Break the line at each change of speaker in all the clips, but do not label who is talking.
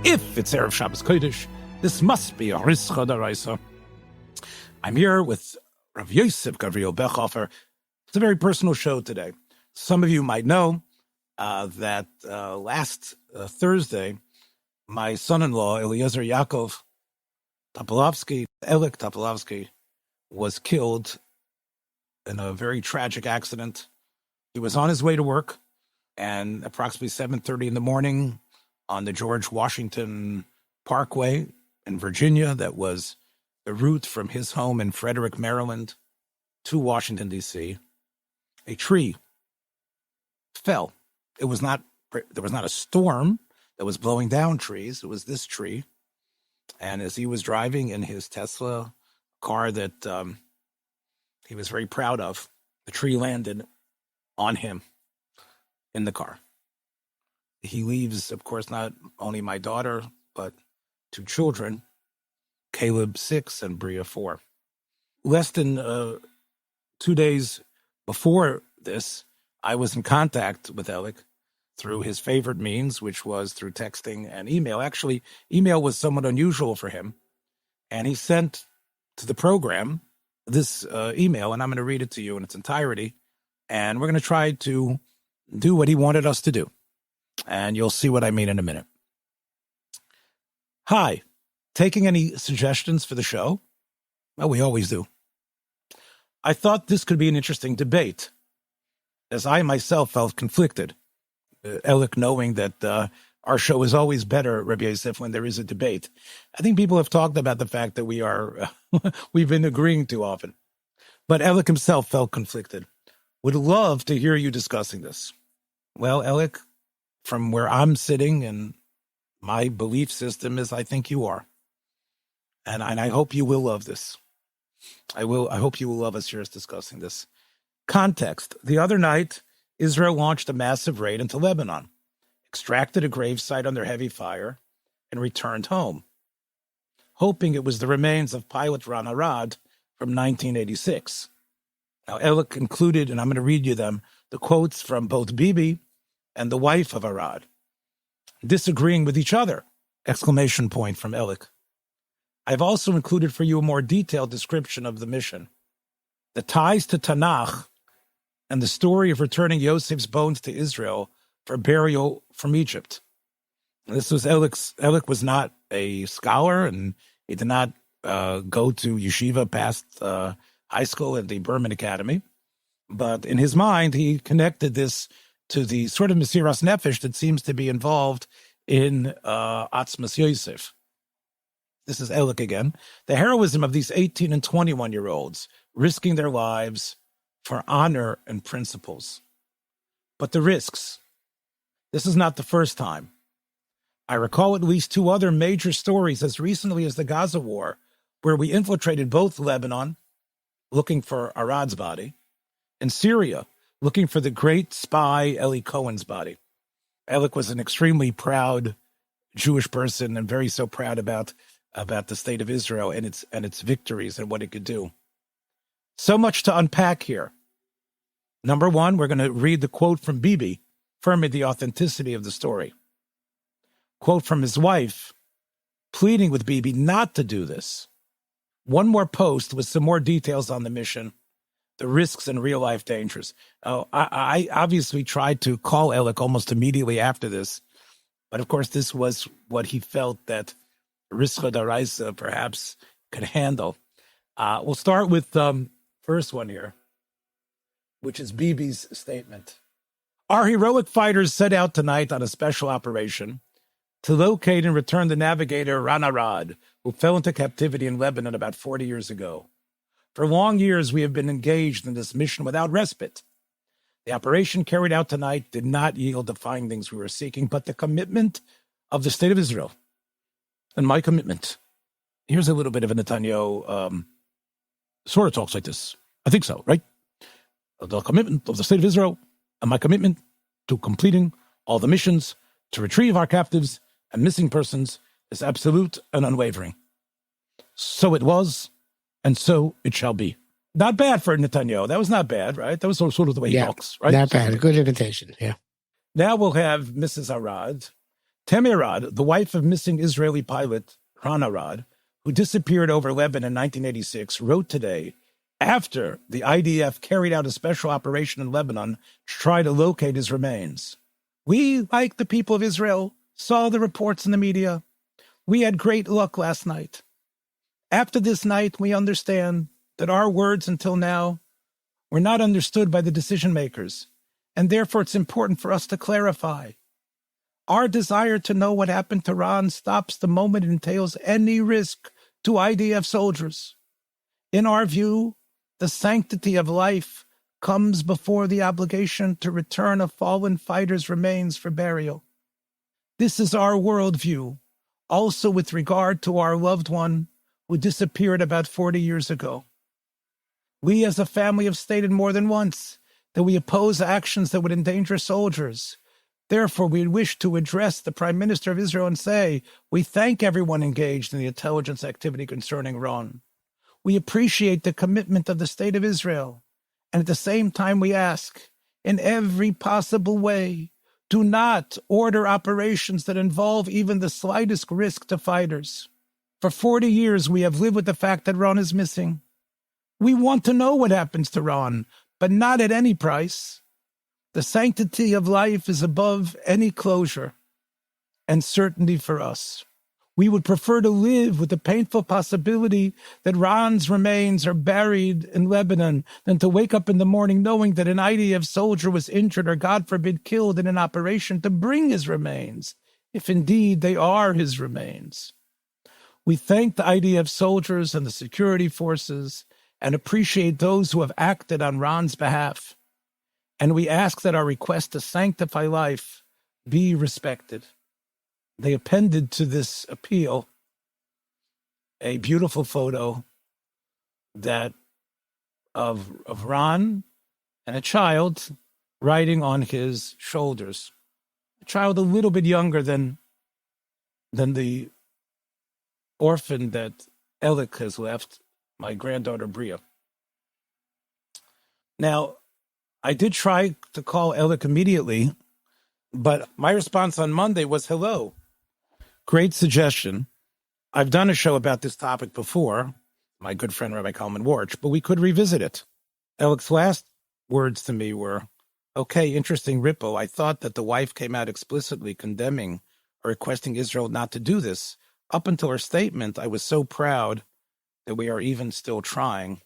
If it's Erev Shabbos Kodesh, this must be a Rischa Daraisa. I'm here with Rav Yosef Gabriel Bechhofer. It's a very personal show today. Some of you might know that last Thursday, my son-in-law, Eliezer Yaakov Topolosky, Elik Topolosky, was killed in a very tragic accident. He was on his way to work, and approximately 7:30 in the morning, on the George Washington Parkway in Virginia, that was the route from his home in Frederick, Maryland, to Washington, D.C., a tree fell. There was not a storm that was blowing down trees. It was this tree. And as he was driving in his Tesla car that he was very proud of, the tree landed on him in the car. He leaves, of course, not only my daughter, but two children, Caleb 6 and Bria 4. Less than 2 days before this, I was in contact with Elik through his favorite means, which was through texting and email. Actually, email was somewhat unusual for him. And he sent to the program this email, and I'm going to read it to you in its entirety. And we're going to try to do what he wanted us to do. And you'll see what I mean in a minute. Hi, taking any suggestions for the show? Well, we always do. I thought this could be an interesting debate, as I myself felt conflicted. Elik knowing that our show is always better, Rabbi Yosef, when there is a debate. I think people have talked about the fact that we've been agreeing too often. But Elik himself felt conflicted. Would love to hear you discussing this. Well, Elik, from where I'm sitting and my belief system is, I think you are. And I hope you will love this. I hope you will love us here as discussing this. Context. The other night, Israel launched a massive raid into Lebanon, extracted a gravesite under heavy fire, and returned home, hoping it was the remains of pilot Ron Arad from 1986. Now, Elik included, and I'm going to read you them, the quotes from both Bibi and the wife of Arad, disagreeing with each other, ! From Elik. I've also included for you a more detailed description of the mission, the ties to Tanakh, and the story of returning Yosef's bones to Israel for burial from Egypt. This was Elik was not a scholar, and he did not go to yeshiva past high school at the Berman Academy. But in his mind, he connected this to the sort of Mesiras Nefesh that seems to be involved in Atzmas Yosef. This is Elik again. The heroism of these 18 and 21-year-olds risking their lives for honor and principles. But the risks. This is not the first time. I recall at least two other major stories as recently as the Gaza War, where we infiltrated both Lebanon, looking for Arad's body, and Syria, looking for the great spy Eli Cohen's body. Elik was an extremely proud Jewish person and very so proud about the state of Israel and its victories and what it could do. So much to unpack here. Number one, we're going to read the quote from Bibi, affirming the authenticity of the story. Quote from his wife, pleading with Bibi not to do this. One more post with some more details on the mission, the risks and real-life dangers. I obviously tried to call Elik almost immediately after this, but of course this was what he felt that Rischa Daraisa perhaps could handle. We'll start with first one here, which is Bibi's statement. Our heroic fighters set out tonight on a special operation to locate and return the navigator Ran Arad, who fell into captivity in Lebanon about 40 years ago. For long years, we have been engaged in this mission without respite. The operation carried out tonight did not yield the findings we were seeking, but the commitment of the State of Israel and my commitment. Here's a little bit of a Netanyahu sort of talks like this. I think so, right? The commitment of the State of Israel and my commitment to completing all the missions to retrieve our captives and missing persons is absolute and unwavering. So it was, and so it shall be. Not bad for Netanyahu. That was not bad, right? That was sort of the way he talks, right?
Not bad. A good invitation, yeah.
Now we'll have Mrs. Arad. Temi Arad, the wife of missing Israeli pilot Ran Arad, who disappeared over Lebanon in 1986, wrote today, after the IDF carried out a special operation in Lebanon to try to locate his remains. We, like the people of Israel, saw the reports in the media. We had great luck last night. After this night, we understand that our words until now were not understood by the decision makers, and therefore it's important for us to clarify. Our desire to know what happened to Ran stops the moment it entails any risk to IDF soldiers. In our view, the sanctity of life comes before the obligation to return a fallen fighter's remains for burial. This is our worldview, also with regard to our loved one who disappeared about 40 years ago. We as a family have stated more than once that we oppose actions that would endanger soldiers. Therefore, we wish to address the Prime Minister of Israel and say, we thank everyone engaged in the intelligence activity concerning Ron. We appreciate the commitment of the State of Israel. And at the same time, we ask, in every possible way, do not order operations that involve even the slightest risk to fighters. For 40 years, we have lived with the fact that Ron is missing. We want to know what happens to Ron, but not at any price. The sanctity of life is above any closure and certainty for us. We would prefer to live with the painful possibility that Ron's remains are buried in Lebanon than to wake up in the morning knowing that an IDF soldier was injured or, God forbid, killed in an operation to bring his remains, if indeed they are his remains. We thank the IDF soldiers and the security forces and appreciate those who have acted on Ron's behalf. And we ask that our request to sanctify life be respected. They appended to this appeal a beautiful photo that of Ron and a child riding on his shoulders. A child a little bit younger than the orphan that Elik has left, my granddaughter Bria. Now, I did try to call Elik immediately, but my response on Monday was hello. Great suggestion. I've done a show about this topic before, my good friend Rabbi Kalman Warch, but we could revisit it. Elik's last words to me were, okay, interesting ripple. I thought that the wife came out explicitly condemning or requesting Israel not to do this. Up until her statement, I was so proud that we are even still trying.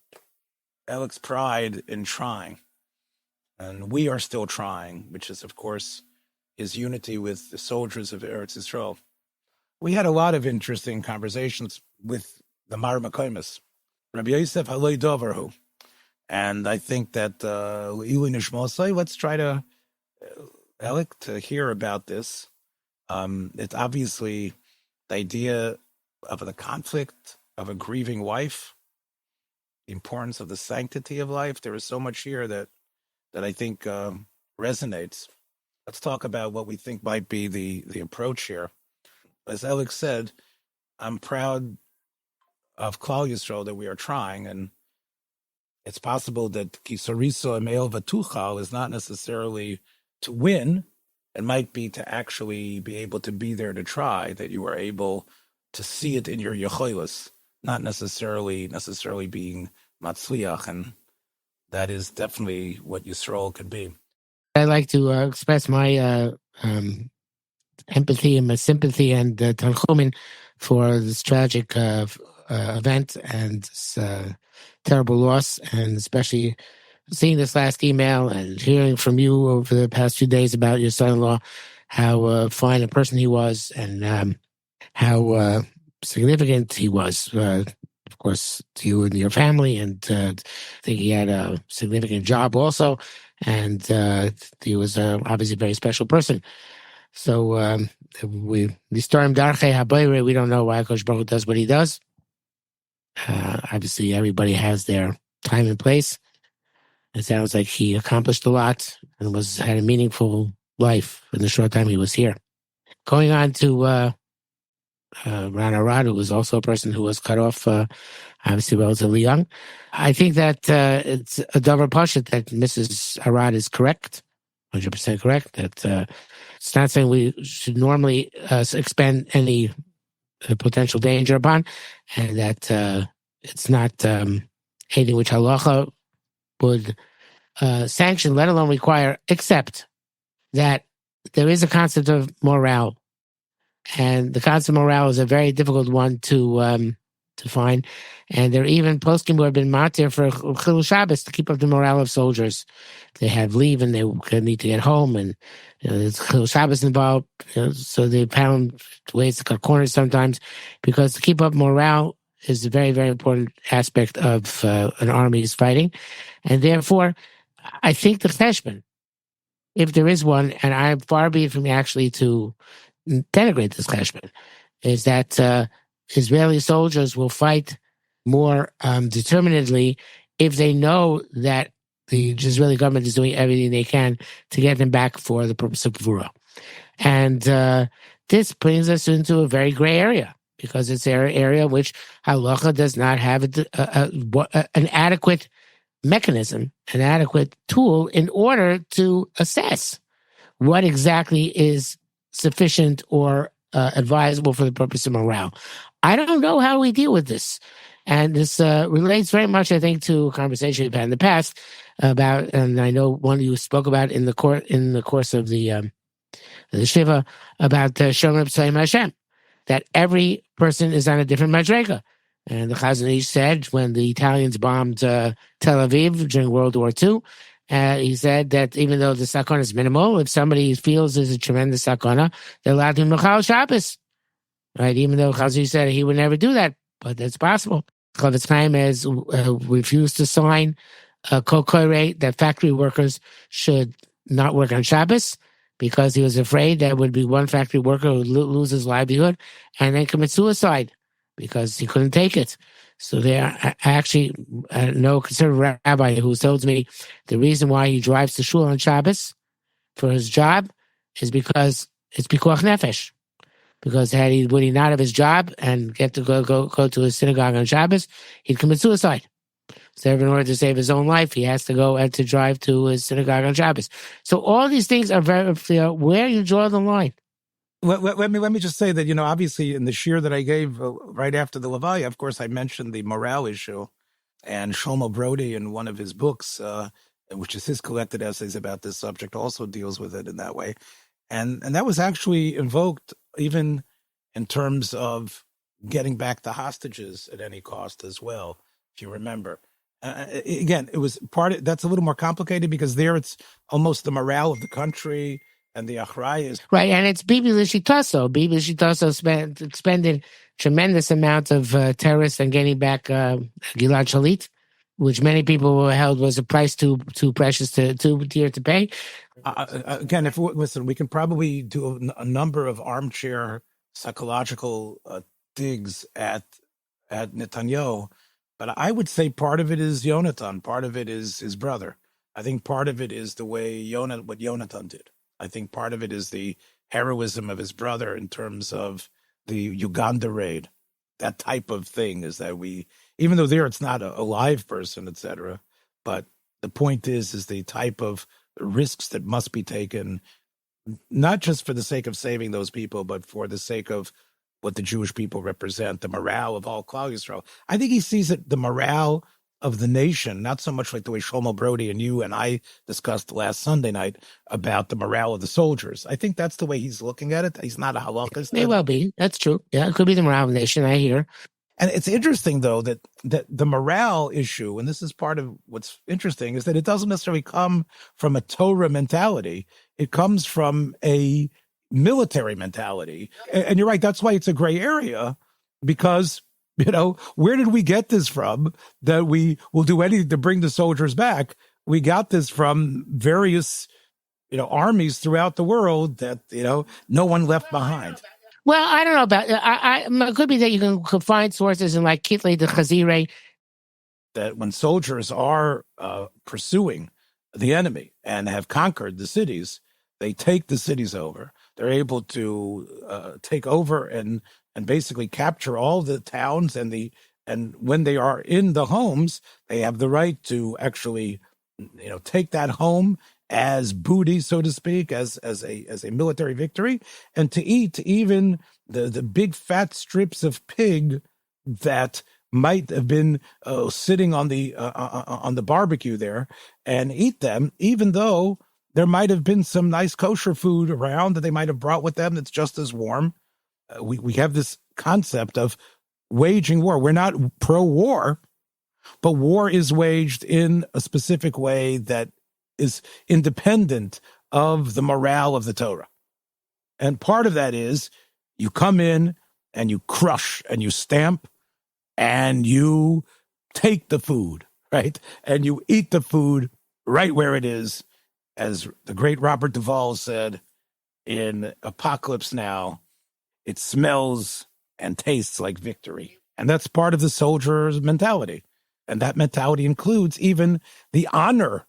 Elik's pride in trying. And we are still trying, which is, of course, his unity with the soldiers of Eretz Yisrael. We had a lot of interesting conversations with the Mar Makomis, Rabbi Yosef Haloi Doverhu. And I think that let's try to, Elik, to hear about this. It's obviously the idea of the conflict of a grieving wife, the importance of the sanctity of life. There is so much here that I think resonates. Let's talk about what we think might be the approach here. As Elik said, I'm proud of Klal Yisrael that we are trying, and it's possible that Kisoriso Emel Vatuchal is not necessarily to win. It might be to actually be able to be there to try, that you are able to see it in your Yechoilis, not necessarily being Matzliach, and that is definitely what Yisroel could be.
I'd like to express my empathy and my sympathy and tanchumin for this tragic event and this terrible loss, and especially seeing this last email and hearing from you over the past few days about your son-in-law, how fine a person he was, and how significant he was, of course, to you and your family. And I think he had a significant job also, and he was obviously a very special person. So we don't know why Kosh Baruch does what he does. Obviously, everybody has their time and place. It sounds like he accomplished a lot and had a meaningful life in the short time he was here. Going on to Ran Arad, who was also a person who was cut off, obviously relatively young. I think that it's a davar pashut that Mrs. Arad is correct, 100% correct. That it's not saying we should normally expend any potential danger upon, and that it's not anything which halacha would sanction, let alone require, except that there is a concept of morale. And the concept of morale is a very difficult one to find. And there are even poskim who have been matir for Chilul Shabbos to keep up the morale of soldiers. They have leave and they need to get home, and there's Chilul Shabbos involved. So they found ways to cut corners sometimes, because to keep up morale is a very, very important aspect of an army's fighting. And therefore, I think the cheshbon, if there is one, and I'm far be it from me actually to denigrate this cheshbon, is that Israeli soldiers will fight more determinedly if they know that the Israeli government is doing everything they can to get them back for the purpose of Gvura. And this brings us into a very gray area, because it's an area which halacha does not have an adequate mechanism, an adequate tool in order to assess what exactly is sufficient or advisable for the purpose of morale. I don't know how we deal with this. And this relates very much, I think, to a conversation we've had in the past about, and I know one of you spoke about in the course of the Shiva, about Shomer B'Tzayim Hashem, that every person is on a different madrega. And the Chazon Ish said, when the Italians bombed Tel Aviv during World War II, he said that even though the sakana is minimal, if somebody feels there's a tremendous sakana, they're allowed to mechal Shabbos. Right? Even though Chazon Ish said he would never do that, but that's possible. Chavetz Chaim has refused to sign a kol koreh that factory workers should not work on Shabbos, because he was afraid that would be one factory worker who would lose his livelihood and then commit suicide because he couldn't take it. So I actually know a conservative rabbi who tells me the reason why he drives to shul on Shabbos for his job is because it's pikuach nefesh. Because would he not have his job and get to go to his synagogue on Shabbos, he'd commit suicide. So in order to save his own life, he has to go and to drive to his synagogue on Shabbos. So all these things are very clear where you draw the line.
Let me just say that, obviously in the shir that I gave right after the Levaya, of course, I mentioned the morale issue, and Shlomo Brody in one of his books, which is his collected essays about this subject, also deals with it in that way. And that was actually invoked even in terms of getting back the hostages at any cost as well, if you remember. Again, it was that's a little more complicated, because there it's almost the morale of the country and the achrayas.
Right, and it's Bibi Lishitaso. Bibi Lishitaso expended tremendous amounts of terrorists and getting back Gilad Shalit, which many people held was a price too precious, too dear to pay.
Again, listen, we can probably do a number of armchair psychological digs at Netanyahu, but I would say part of it is Yonatan, part of it is his brother. I think part of it is the way what Yonatan did. I think part of it is the heroism of his brother in terms of the Uganda raid. That type of thing is that even though there it's not a live person, etc., But the point is the type of risks that must be taken, not just for the sake of saving those people, but for the sake of what the Jewish people represent, the morale of all Klal Yisrael. I think he sees it, the morale of the nation, not so much like the way Shlomo Brody and you and I discussed last Sunday night about the morale of the soldiers. I think that's the way he's looking at it. He's not a halachist.
May well be. That's true. Yeah, it could be the morale of the nation. I hear.
And it's interesting, though, that the morale issue, and this is part of what's interesting, is that it doesn't necessarily come from a Torah mentality. It comes from a military mentality. And you're right, that's why it's a gray area, because, where did we get this from, that we will do anything to bring the soldiers back? We got this from various, armies throughout the world that, no one left behind.
Well, I don't know about it could be that you can find sources in like Kitley the Chazire.
That when soldiers are pursuing the enemy and have conquered the cities, they take the cities over. They're able to take over and basically capture all the towns and when they are in the homes, they have the right to actually, take that home as booty, so to speak, as a military victory, and to eat even the big fat strips of pig that might have been sitting on the barbecue there, and eat them, even though there might have been some nice kosher food around that they might have brought with them that's just as warm. We have this concept of waging war. We're not pro-war, but war is waged in a specific way that is independent of the morale of the Torah. And part of that is you come in and you crush and you stamp and you take the food, right? And you eat the food right where it is. As the great Robert Duvall said in Apocalypse Now, it smells and tastes like victory. And that's part of the soldier's mentality. And that mentality includes even the honor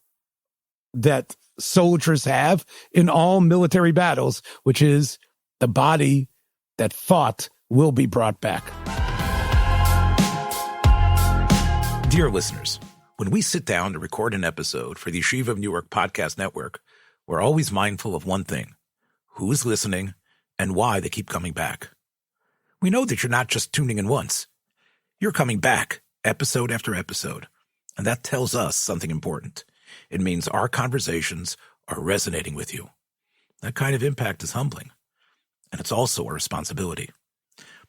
that soldiers have in all military battles, which is the body that fought will be brought back.
Dear listeners, when we sit down to record an episode for the Yeshiva of Newark Podcast Network, we're always mindful of one thing: who's listening and why they keep coming back. We know that you're not just tuning in once. You're coming back episode after episode, and that tells us something important. It means our conversations are resonating with you. That kind of impact is humbling, and it's also a responsibility.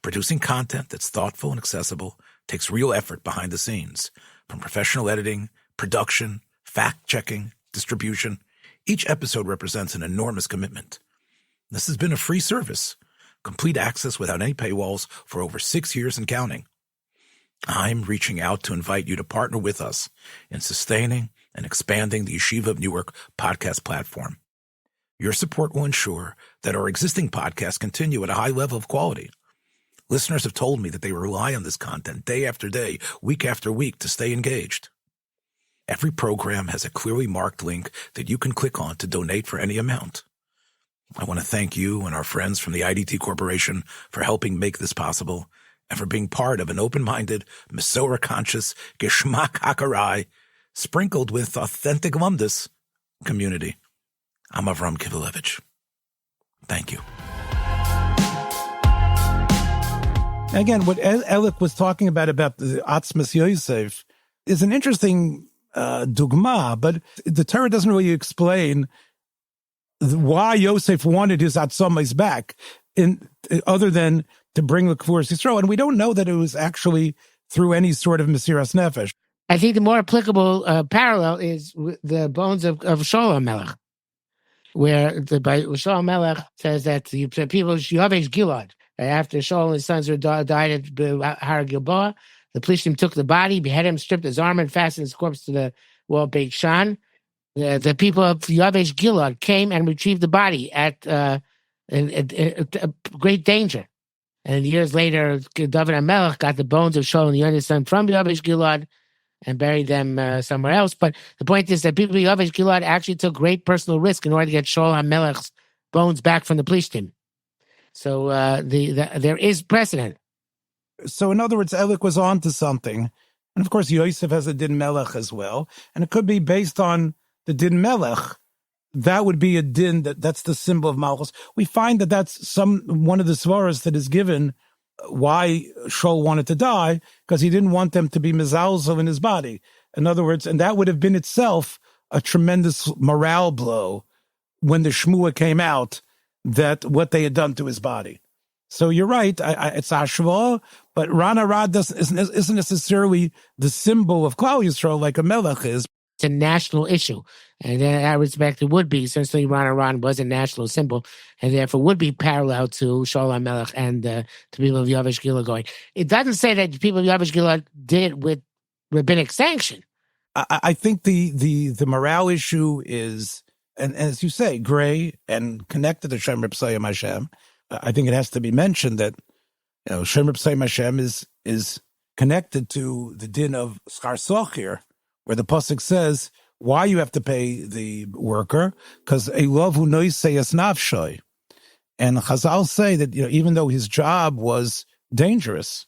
Producing content that's thoughtful and accessible takes real effort behind the scenes, from professional editing, production, fact-checking, distribution. Each episode represents an enormous commitment. This has been a free service, complete access without any paywalls for over 6 years and counting. I'm reaching out to invite you to partner with us in sustaining and expanding the Yeshiva of Newark podcast platform. Your support will ensure that our existing podcasts continue at a high level of quality. Listeners have told me that they rely on this content day after day, week after week to stay engaged. Every program has a clearly marked link that you can click on to donate for any amount. I want to thank you and our friends from the IDT Corporation for helping make this possible and for being part of an open-minded, Masorah-conscious, Geschmack Hakarai, sprinkled with authentic lumdus community. I'm Rabbi Kivelevitz. Thank you.
Again, what Elik was talking about the Atzmas Yosef is an interesting dugma, but the Torah doesn't really explain why Yosef wanted his Atzomas back, other than to bring the Kever Yisroel. And we don't know that it was actually through any sort of Mesiras Nefesh.
I think the more applicable parallel is the bones of Sholem Melech, where Sholem Melech says that the people, Yavesh Gilad, after Shaul and his sons died at Har Gilboa, the Plishtim took the body, beheaded him, stripped his armor, and fastened his corpse to the wall of Beit Shan. The people of Yavesh Gilad came and retrieved the body at great danger. And years later, David HaMelech got the bones of Shaul and Yonah's son from Yavesh Gilad and buried them somewhere else. But the point is that people of Yavesh Gilad actually took great personal risk in order to get Shaul HaMelech's bones back from the Plishtim. So there is precedent.
So in other words, Elik was on to something. And of course, Yosef has a din melech as well. And it could be based on the din melech. That would be a din that's the symbol of Malchus. We find that that's one of the svaras that is given why Shaul wanted to die, because he didn't want them to be mezalzel in his body. In other words, and that would have been itself a tremendous morale blow when the Shmua came out that what they had done to his body. So you're right, it's Ashva, but Ran Arad isn't necessarily the symbol of Klal Yisrael like a melech is.
It's a national issue. And in that respect, it would be, certainly Ran was a national symbol, and therefore would be parallel to Shaul HaMelech and to people of Yavesh Gilad going. It doesn't say that people of Yavesh Gilad did it with rabbinic sanction.
I think the morale issue is, and as you say, gray and connected to Shem Reb Sayim Hashem. I think it has to be mentioned that Shem Reb Sayim Hashem is connected to the din of Schar Sochir, where the pasuk says why you have to pay the worker, because a love who knows sayas nafshay. And Chazal say that even though his job was dangerous,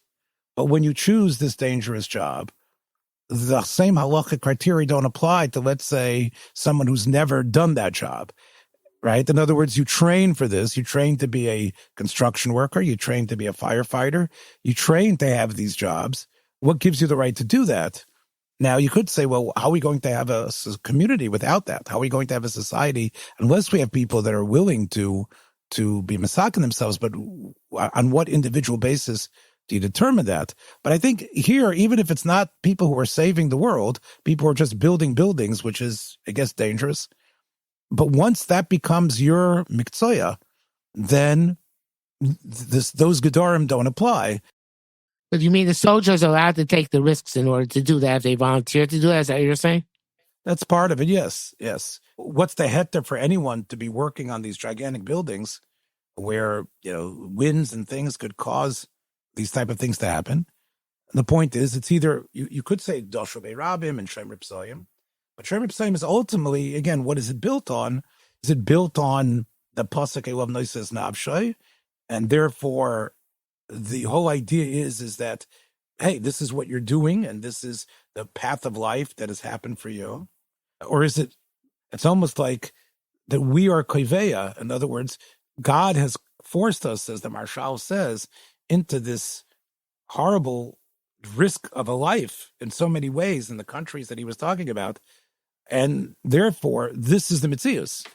but when you choose this dangerous job, the same halachic criteria don't apply to, let's say, someone who's never done that job, right? In other words, you train for this. You train to be a construction worker. You train to be a firefighter. You train to have these jobs. What gives you the right to do that? Now, you could say, well, how are we going to have a community without that? How are we going to have a society unless we have people that are willing to be masakin themselves? But on what individual basis do you determine that? But I think here, even if it's not people who are saving the world, people who are just building buildings, which is, I guess, dangerous. But once that becomes your miktsaya, then those gedarim don't apply.
But you mean the soldiers are allowed to take the risks in order to do that if they volunteer to do that? Is that what you're saying?
That's part of it, yes. What's the heter for anyone to be working on these gigantic buildings where, winds and things could cause these type of things to happen? The point is, it's either, you could say Dosho Rabim and Shem Reb Sayim, but Shem Reb Sayim is ultimately, again, what is it built on? Is it built on the Pasuk Elav Noises Navshay? And therefore, the whole idea is that, hey, this is what you're doing, and this is the path of life that has happened for you? Or is it's almost like that we are koiveya. In other words, God has forced us, as the Marshal says, into this horrible risk of a life in so many ways in the countries that he was talking about. And therefore, this is the Metzius.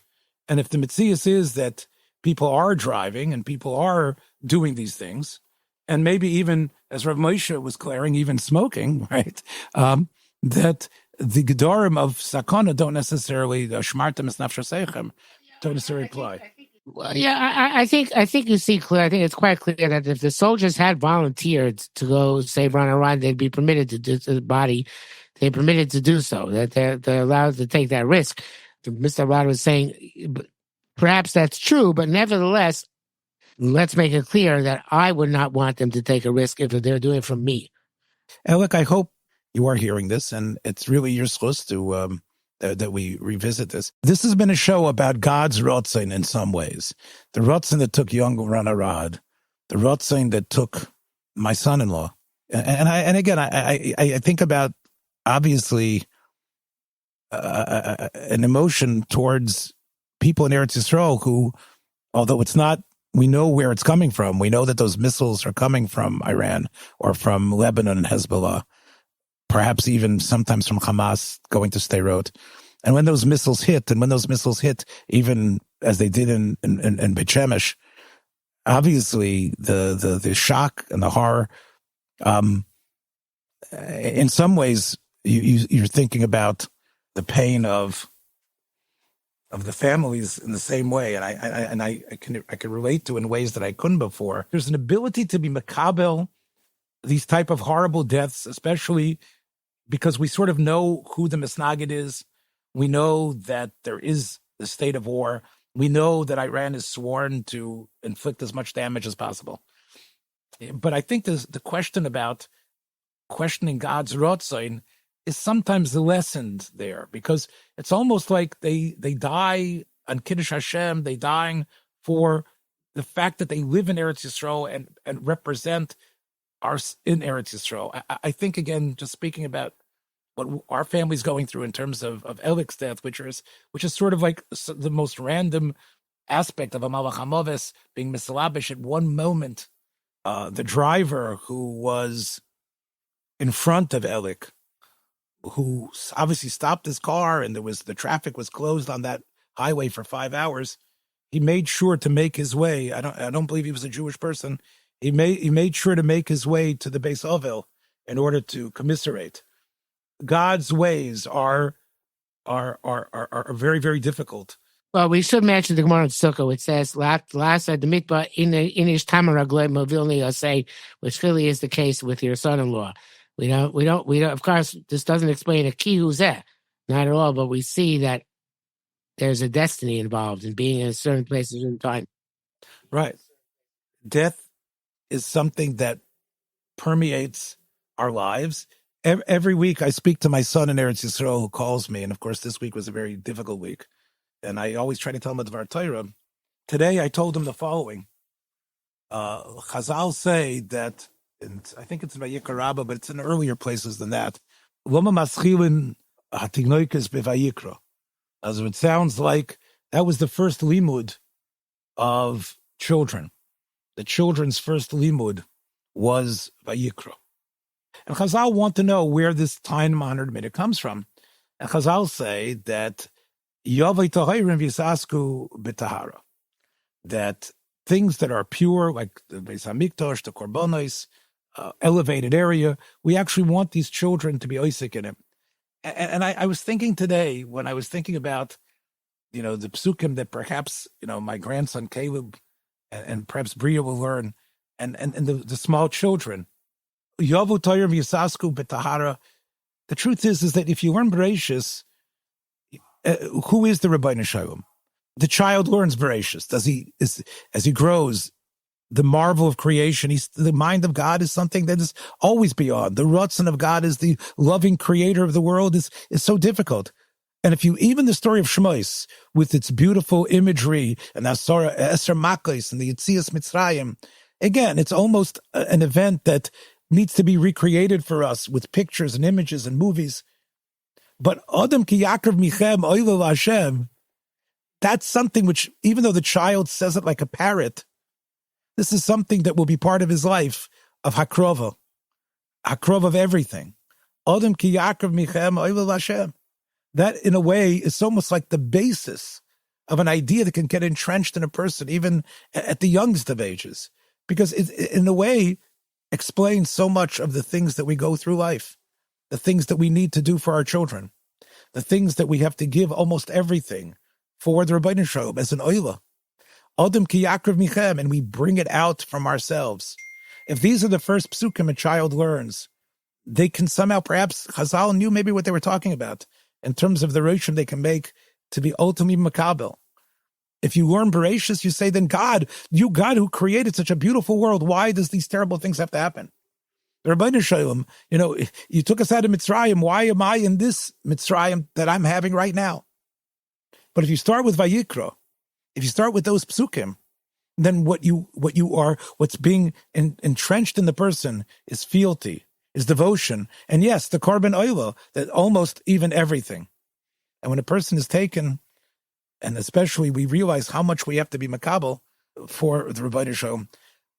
And if the Metzius is that people are driving and people are doing these things, and maybe even, as Rav Moshe was declaring, even smoking, right? That the gedarim of sakana don't necessarily, shmartem es nafshaseichem, don't necessarily apply.
Well, yeah, I think you see clear. I think it's quite clear that if the soldiers had volunteered to go save Ron Aran, they'd be permitted to do to the body. They're permitted to do so. That they're allowed to take that risk. Mr. Rod was saying, perhaps that's true, but nevertheless, let's make it clear that I would not want them to take a risk if they're doing it from me.
Elik, I hope you are hearing this, and it's really your schus to that we revisit this. This has been a show about God's Rotzain in some ways. The Rotzain that took young Ran Arad, the Rotzain that took my son-in-law. And again, I think about, obviously, an emotion towards people in Eretz Yisrael who, although it's not, we know where it's coming from. We know that those missiles are coming from Iran or from Lebanon and Hezbollah, perhaps even sometimes from Hamas going to Sderot. And when those missiles hit, even as they did in Beit Shemesh, obviously the shock and the horror, in some ways, you're thinking about the pain of the families in the same way, and I can relate to in ways that I couldn't before. There's an ability to be makabel these type of horrible deaths, especially because we sort of know who the misnagid is. We know that there is the state of war. We know that Iran is sworn to inflict as much damage as possible. But I think the question about questioning God's Rotzain is sometimes lessened there, because it's almost like they die on Kiddush Hashem, they dying for the fact that they live in Eretz Yisrael and represent are in Eretz Yisrael. I think, again, just speaking about what our family's going through in terms of Elik's death, which is sort of like the most random aspect of a Malach HaMoves being misalabish at one moment. The driver who was in front of Elik, who obviously stopped his car, and the traffic was closed on that highway for 5 hours. He made sure to make his way. I don't believe he was a Jewish person. He made sure to make his way to the Beis Ovel in order to commiserate. God's ways are very, very difficult.
Well, we should mention the Gemara in Sukkah, which says, "Last the mitba inish tamaraglei movilni say," which really is the case with your son-in-law. We don't. Of course, this doesn't explain a ki huzeh, not at all. But we see that there's a destiny involved in being in certain places in time.
Right. Death is something that permeates our lives. Every week I speak to my son in Eretz Yisrael who calls me, and of course this week was a very difficult week. And I always try to tell him a Dvar Torah. Today I told him the following. Chazal say that, and I think it's Vayikra Rabbah, but it's in earlier places than that. Loma maschilin hatignoikes bevayikra. As it sounds like that was the first limud of children. The children's first limud was Vayikra. And Chazal want to know where this time-honored mitzvah comes from. And Chazal say that Yavai Tahayrim Yisasku B'Tahara, that things that are pure, like the Beis Hamikdash, the Korbanos, elevated area, we actually want these children to be oisik in it. And I was thinking today, when I was thinking about, the psukim that perhaps, my grandson Caleb and perhaps Bria will learn, and the small children, Yavu Tahayrim Yisasku B'Tahara. The truth is that if you learn Bereshis, who is the Rabbeinu Shalom? The child learns Bereshis. As he grows, the marvel of creation, the mind of God is something that is always beyond. The Ratzon of God is the loving creator of the world is so difficult. And if even the story of Shmois, with its beautiful imagery, and Asar Makos, and the Yetzias Mitzrayim, again, it's almost an event that needs to be recreated for us with pictures and images and movies. But Adam ki Yaakov michem oilel Hashem, that's something which, even though the child says it like a parrot, this is something that will be part of his life of hakrova of everything. Adam ki Yaakov michem oilel Hashem. That, in a way, is almost like the basis of an idea that can get entrenched in a person, even at the youngest of ages, because it, in a way, explains so much of the things that we go through life. The things that we need to do for our children, the things that we have to give almost everything for the Rabbeinu Shalom as an oila. Adam ki Yaakov michem, and we bring it out from ourselves. If these are the first psukim a child learns, they can somehow, perhaps Chazal knew maybe what they were talking about in terms of the roshim they can make to be ultimately makabel. If you learn Bereshis, you say, then God, you God who created such a beautiful world, why does these terrible things have to happen? The Rabbeinu Shalom, you took us out of Mitzrayim. Why am I in this Mitzrayim that I'm having right now? But if you start with Vayikra, if you start with those psukim, then what's being entrenched in the person is fealty, is devotion, and yes, the korban oila, that almost even everything. And when a person is taken, and especially we realize how much we have to be makabel for the Rabbeinu Shalom.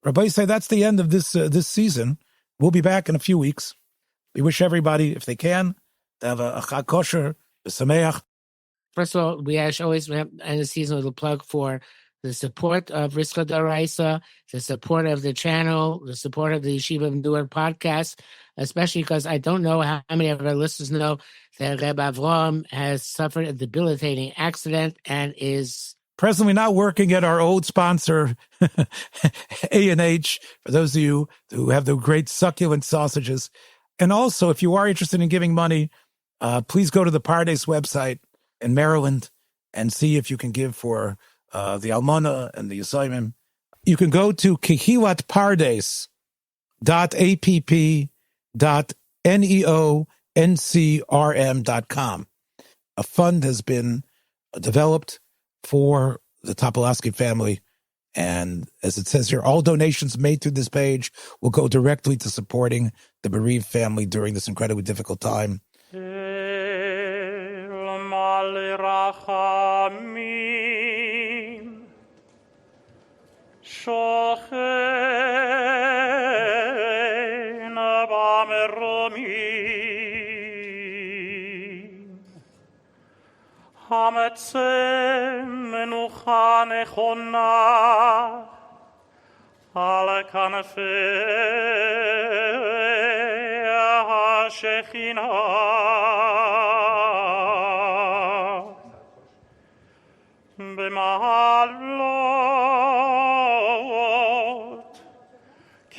Rabbi say that's the end of this season. We'll be back in a few weeks. We wish everybody, if they can, to have a chag kosher, a sameach.
First of all, we always end the season with a plug for the support of Rischa D'Oraisa, the support of the channel, the support of the Yeshiva of Newark podcast, especially because I don't know how many of our listeners know that Reb Avram has suffered a debilitating accident and is
presently not working at our old sponsor, A&H, for those of you who have the great succulent sausages. And also, if you are interested in giving money, please go to the Pardes website in Maryland and see if you can give for the Almana and the Yisayimim. You can go to kehilatpardes.app.neoncrm.com. A fund has been developed for the Topolosky family, And as it says here, all donations made through this page will go directly to supporting the bereaved family during this incredibly difficult time.
המצא מנוחה נכונה על כנפי השכינה במעלות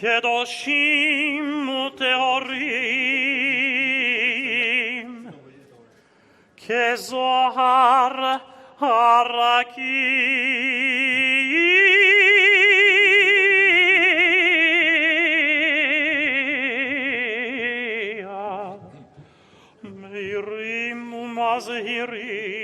קדושים וטהורים כזוהר הרקיע מאירים ומזהירים